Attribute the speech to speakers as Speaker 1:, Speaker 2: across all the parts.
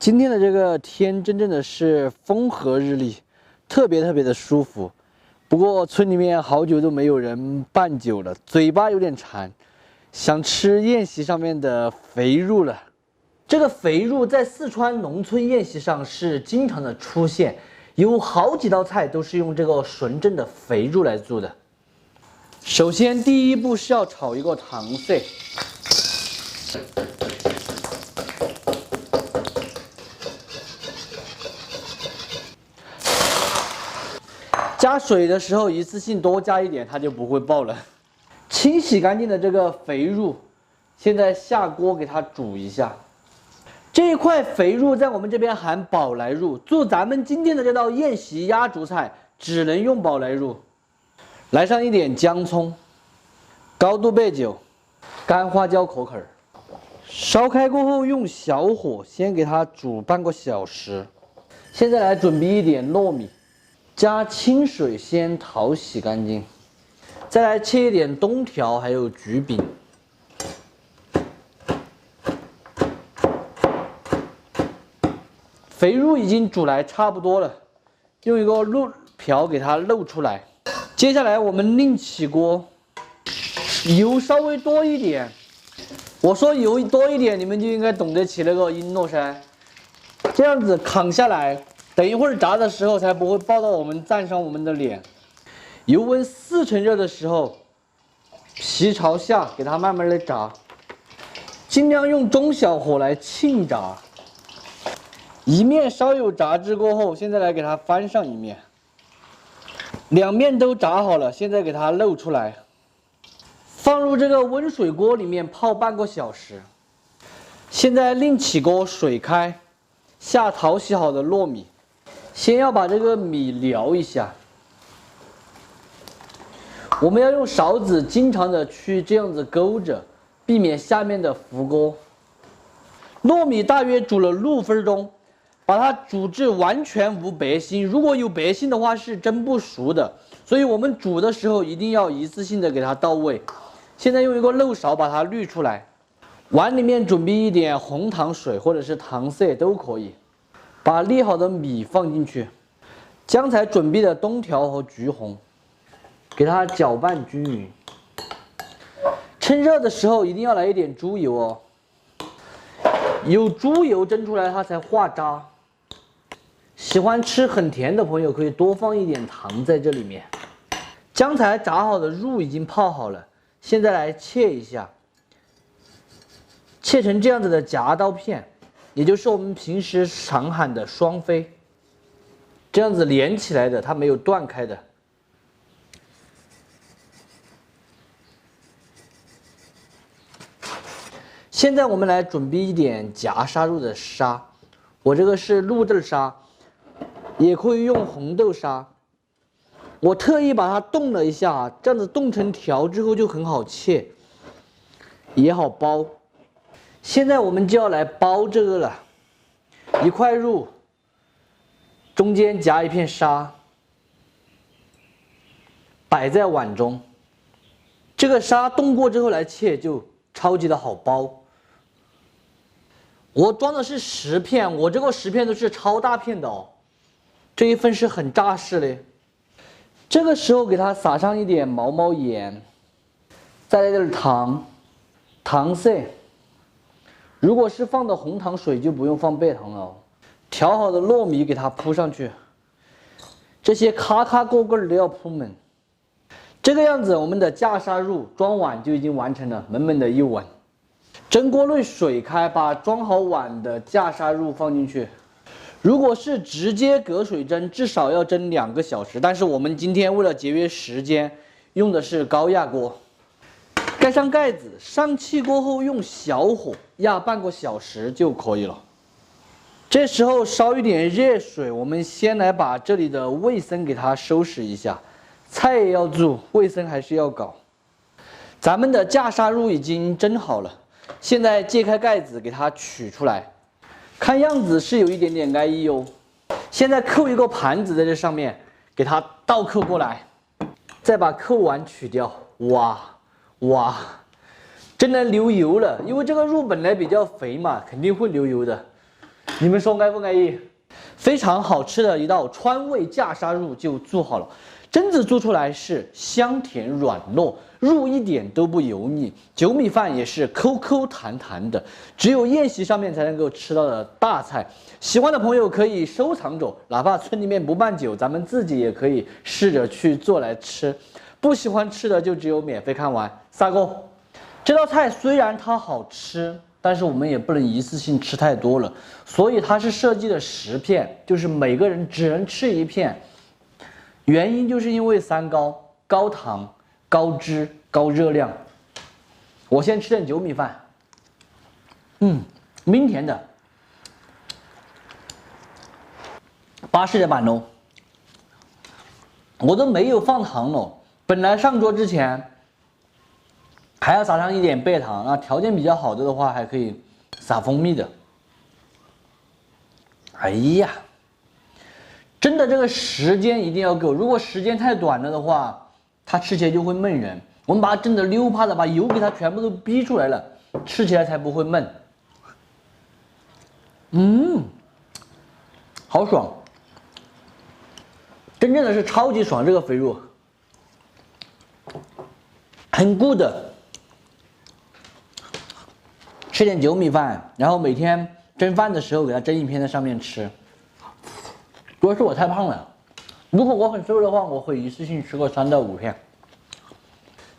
Speaker 1: 今天的这个天真的是风和日丽，特别的舒服。不过村里面好久都没有人拌酒了，嘴巴有点馋，想吃宴席上面的肥肉了。这个肥肉在四川农村宴席上是经常的出现，有好几道菜都是用这个纯正的肥肉来做的。首先第一步是要炒一个糖色。 加水的时候一次性多加一点，它就不会爆了。清洗干净的这个肥肉，现在下锅给它煮一下。这一块肥肉在我们这边喊宝来肉，做咱们今天的这道宴席压轴菜，只能用宝来肉。来上一点姜葱、高度白酒、干花椒口口。烧开过后，用小火先给它煮半个小时。现在来准备一点糯米。 加清水先淘洗干净，再来切一点冬条，还有橘饼。肥肉已经煮来差不多了，用一个漏瓢给它漏出来。接下来我们另起锅，油稍微多一点。我说油多一点，你们就应该懂得起那个音了噻。这样子扛下来。 等一会儿炸的时候才不会爆到我们蘸上我们的脸。油温4成热的时候，皮朝下给它慢慢的炸，尽量用中小火来沁炸。一面稍有炸至过后，现在来给它翻上一面，两面都炸好了，现在给它露出来，放入这个温水锅里面泡半个小时。现在另起锅，水开，下淘洗好的糯米。 先要把这个米撩一下，我们要用勺子经常的去这样子勾着，避免下面的浮锅。糯米大约煮了6分钟，把它煮至完全无白心。如果有白心的话是蒸不熟的，所以我们煮的时候一定要一次性的给它到位。现在用一个漏勺把它滤出来，碗里面准备一点红糖水或者是糖色都可以。 把沥好的米放进去，刚才准备的冬条和橘红，给它搅拌均匀。趁热的时候一定要来一点猪油哦，有猪油蒸出来它才化渣。喜欢吃很甜的朋友可以多放一点糖在这里面。刚才炸好的肉已经泡好了，现在来切一下，切成这样子的夹刀片。 也就是我们平时常喊的双飞，这样子连起来的，它没有断开的。现在我们来准备一点夹杀肉的沙，我这个是绿豆沙，也可以用红豆沙。我特意把它冻了一下，这样子冻成条之后就很好切，也好包。 现在我们就要来包这个了，一块肉，中间夹一片沙，摆在碗中。这个沙冻过之后来切就超级的好包。我装的是10片，我这个10片都是超大片的哦，这一份是很扎实的。这个时候给它撒上一点毛毛盐，再来点糖，糖色。 如果是放的红糖水，就不用放白糖了哦。调好的糯米给它铺上去，这些咔咔个个都要铺满。这个样子，我们的架沙肉装碗就已经完成了，满满的一碗。蒸锅内水开，把装好碗的架沙肉放进去。如果是直接隔水蒸，至少要蒸2个小时。但是我们今天为了节约时间，用的是高压锅。 盖上盖子，上气过后用小火压半个小时就可以了。这时候烧一点热水，我们先来把这里的卫生给它收拾一下，菜也要做，卫生还是要搞。咱们的架沙肉已经蒸好了，现在揭开盖子给它取出来，看样子是有一点点安逸哦。现在扣一个盘子在这上面，给它倒扣过来，再把扣碗取掉，哇！ 哇，真的流油了！因为这个肉本来比较肥嘛，肯定会流油的。你们说安不安逸？非常好吃的一道川味架沙肉就做好了。榛子做出来是香甜软糯，肉一点都不油腻，酒米饭也是 Q 弹弹的，只有宴席上面才能够吃到的大菜。喜欢的朋友可以收藏着，哪怕村里面不办酒，咱们自己也可以试着去做来吃。不喜欢吃的就只有免费看完。撒狗，这道菜虽然它好吃，但是我们也不能一次性吃太多了，所以它是设计的10片，就是每个人只能吃1片。原因就是因为3高：高糖、高脂、高热量。我先吃点酒米饭，明甜的，80的版哦，我都没有放糖了。本来上桌之前还要撒上一点贝糖啊，条件比较好的话还可以撒蜂蜜的。哎呀！真的，这个时间一定要够。如果时间太短了的话，它吃起来就会闷人。我们把它蒸的溜趴的，把油给它全部都逼出来了，吃起来才不会闷。好爽，真正的是超级爽，这个肥肉很 good。吃点酒米饭，然后每天蒸饭的时候给它蒸1片在上面吃。主要是我太胖了，如果我很瘦的话，我会一次性吃个3到5片。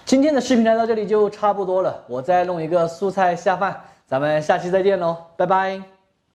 Speaker 1: 今天的视频来到这里就差不多了，我再弄一个素菜下饭，咱们下期再见喽，拜拜。